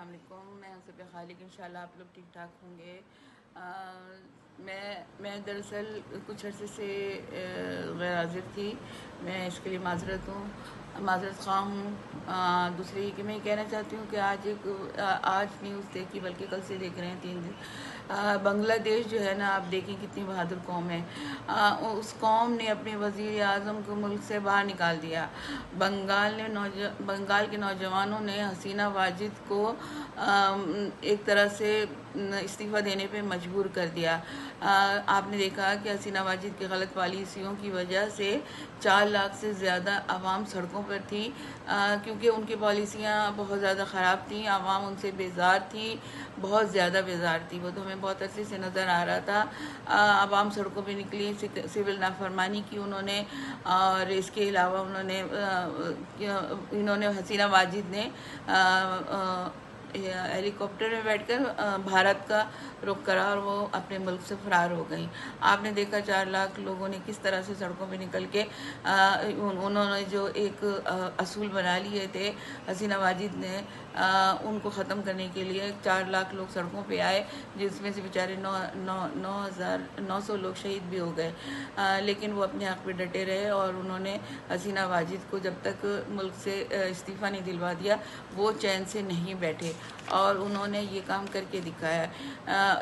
السلام علیکم، میں صبح خالق، انشاءاللہ آپ لوگ ٹھیک ٹھاک ہوں گے۔ میں دراصل کچھ عرصے سے غیر حاضر تھی، میں اس کے لیے معذرت خواہ ہوں۔ دوسری یہ کہ میں کہنا چاہتی ہوں کہ آج نیوز دیکھی، بلکہ کل سے دیکھ رہے ہیں 3 دن۔ بنگلہ دیش جو ہے نا، آپ دیکھیں کتنی بہادر قوم ہے۔ اس قوم نے اپنے وزیر اعظم کو ملک سے باہر نکال دیا۔ بنگال کے نوجوانوں نے حسینہ واجد کو ایک طرح سے استعفیٰ دینے پہ مجبور کر دیا۔ آپ نے دیکھا کہ حسینہ واجد کی غلط پالیسیوں کی وجہ سے 4 لاکھ سے زیادہ عوام سڑکوں پر تھی، کیونکہ ان کی پالیسیاں بہت زیادہ خراب تھیں۔ عوام ان سے بیزار تھی، بہت زیادہ بیزار تھی۔ وہ تو ہمیں بہت عرصے سے نظر آ رہا تھا۔ عوام سڑکوں پہ نکلی، سول نافرمانی کی انہوں نے، اور اس کے علاوہ انہوں نے حسینہ واجد نے ہیلی کاپٹر میں بیٹھ کر بھارت کا رخ کرا اور وہ اپنے ملک سے فرار ہو گئیں۔ آپ نے دیکھا 4 لاکھ لوگوں نے کس طرح سے سڑکوں پہ نکل کے انہوں نے جو ایک اصول بنا لیے تھے حسینہ واجد نے، ان کو ختم کرنے کے لیے 4 لاکھ لوگ سڑکوں پہ آئے، جس میں سے بیچارے 900 لوگ شہید بھی ہو گئے۔ لیکن وہ اپنے حق پہ ڈٹے رہے، اور انہوں نے حسینہ واجد کو جب تک ملک سے استعفیٰ نہیں دلوا دیا، وہ چین سے نہیں بیٹھے، اور انہوں نے یہ کام کر کے دکھایا۔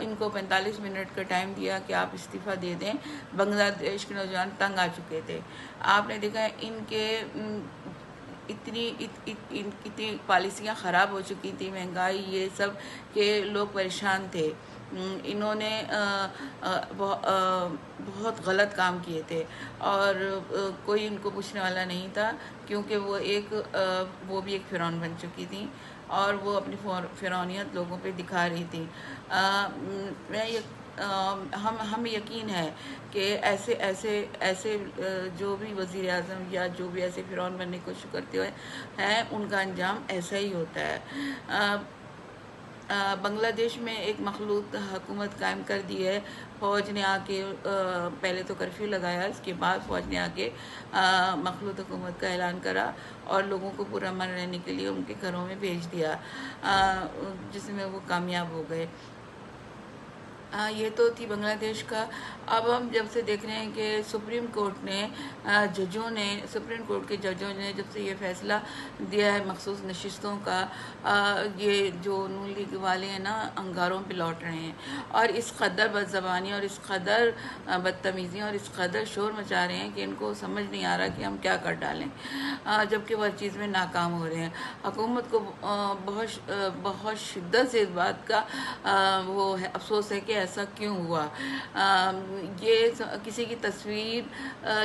ان کو 45 منٹ کا ٹائم دیا کہ آپ استعفیٰ دے دیں۔ بنگلہ دیش کے نوجوان تنگ آ چکے تھے۔ آپ نے دیکھا ان کے اتنی پالیسیاں خراب ہو چکی تھی، مہنگائی یہ سب، کہ لوگ پریشان تھے۔ انہوں نے بہت غلط کام کیے تھے، اور کوئی ان کو پوچھنے والا نہیں تھا، کیونکہ وہ بھی ایک فرعون بن چکی تھیں، اور وہ اپنی فرعونیت لوگوں پہ دکھا رہی تھیں۔ ہمیں یقین ہے کہ ایسے جو بھی وزیر اعظم یا جو بھی ایسے فرعون بننے کی کوشش کرتے ہوئے ہیں، ان کا انجام ایسا ہی ہوتا ہے۔ بنگلہ دیش میں ایک مخلوط حکومت قائم کر دی ہے۔ فوج نے آ کے پہلے تو کرفیو لگایا، اس کے بعد فوج نے آ کے مخلوط حکومت کا اعلان کرا، اور لوگوں کو پرامن رہنے کے لیے ان کے گھروں میں بھیج دیا، جس میں وہ کامیاب ہو گئے۔ یہ تو تھی بنگلہ دیش کا۔ اب ہم جب سے دیکھ رہے ہیں کہ سپریم کورٹ کے ججوں نے جب سے یہ فیصلہ دیا ہے مخصوص نشستوں کا، یہ جو نون لیگ والے ہیں نا، انگاروں پہ لوٹ رہے ہیں، اور اس قدر بد زبانی اور اس قدر بدتمیزیاں اور اس قدر شور مچا رہے ہیں کہ ان کو سمجھ نہیں آ رہا کہ ہم کیا کر ڈالیں، جبکہ وہ ہر چیز میں ناکام ہو رہے ہیں۔ حکومت کو بہت شدت سے اس بات کا وہ افسوس ہے کہ ایسا کیوں ہوا۔ یہ کسی کی تصویر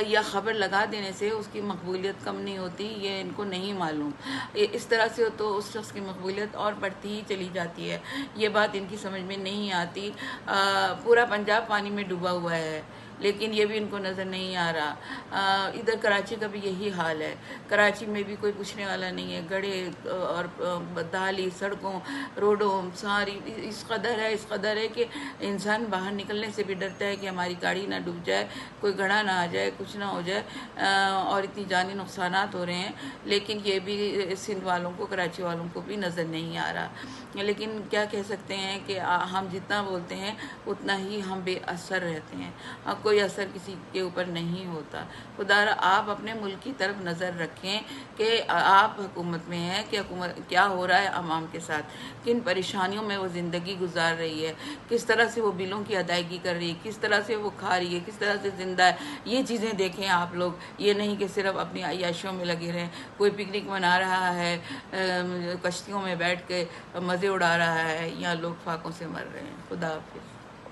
یا خبر لگا دینے سے اس کی مقبولیت کم نہیں ہوتی، یہ ان کو نہیں معلوم۔ اس طرح سے تو اس شخص کی مقبولیت اور بڑھتی ہی چلی جاتی ہے، یہ بات ان کی سمجھ میں نہیں آتی۔ پورا پنجاب پانی میں ڈوبا ہوا ہے، لیکن یہ بھی ان کو نظر نہیں آ رہا۔ ادھر کراچی کا بھی یہی حال ہے، کراچی میں بھی کوئی پوچھنے والا نہیں ہے۔ گڑھے اور دہلی سڑکوں، روڈوں ساری اس قدر ہے کہ انسان باہر نکلنے سے بھی ڈرتا ہے کہ ہماری گاڑی نہ ڈوب جائے، کوئی گڑھا نہ آ جائے، کچھ نہ ہو جائے، اور اتنی جانی نقصانات ہو رہے ہیں، لیکن یہ بھی سندھ والوں کو، کراچی والوں کو بھی نظر نہیں آ رہا۔ لیکن کیا کہہ سکتے ہیں کہ ہم جتنا بولتے ہیں اتنا ہی ہم بے اثر رہتے ہیں، کوئی اثر کسی کے اوپر نہیں ہوتا۔ خدا را آپ اپنے ملک کی طرف نظر رکھیں کہ آپ حکومت میں ہیں، کہ حکومت کیا ہو رہا ہے عوام کے ساتھ، کن پریشانیوں میں وہ زندگی گزار رہی ہے، کس طرح سے وہ بلوں کی ادائیگی کر رہی ہے، کس طرح سے وہ کھا رہی ہے، کس طرح سے زندہ ہے۔ یہ چیزیں دیکھیں آپ لوگ، یہ نہیں کہ صرف اپنی عیاشیوں میں لگے رہیں۔ کوئی پکنک منا رہا ہے، کشتیوں میں بیٹھ کے مزے اڑا رہا ہے، یا لوگ فاقوں سے مر رہے ہیں۔ خدا حافظ۔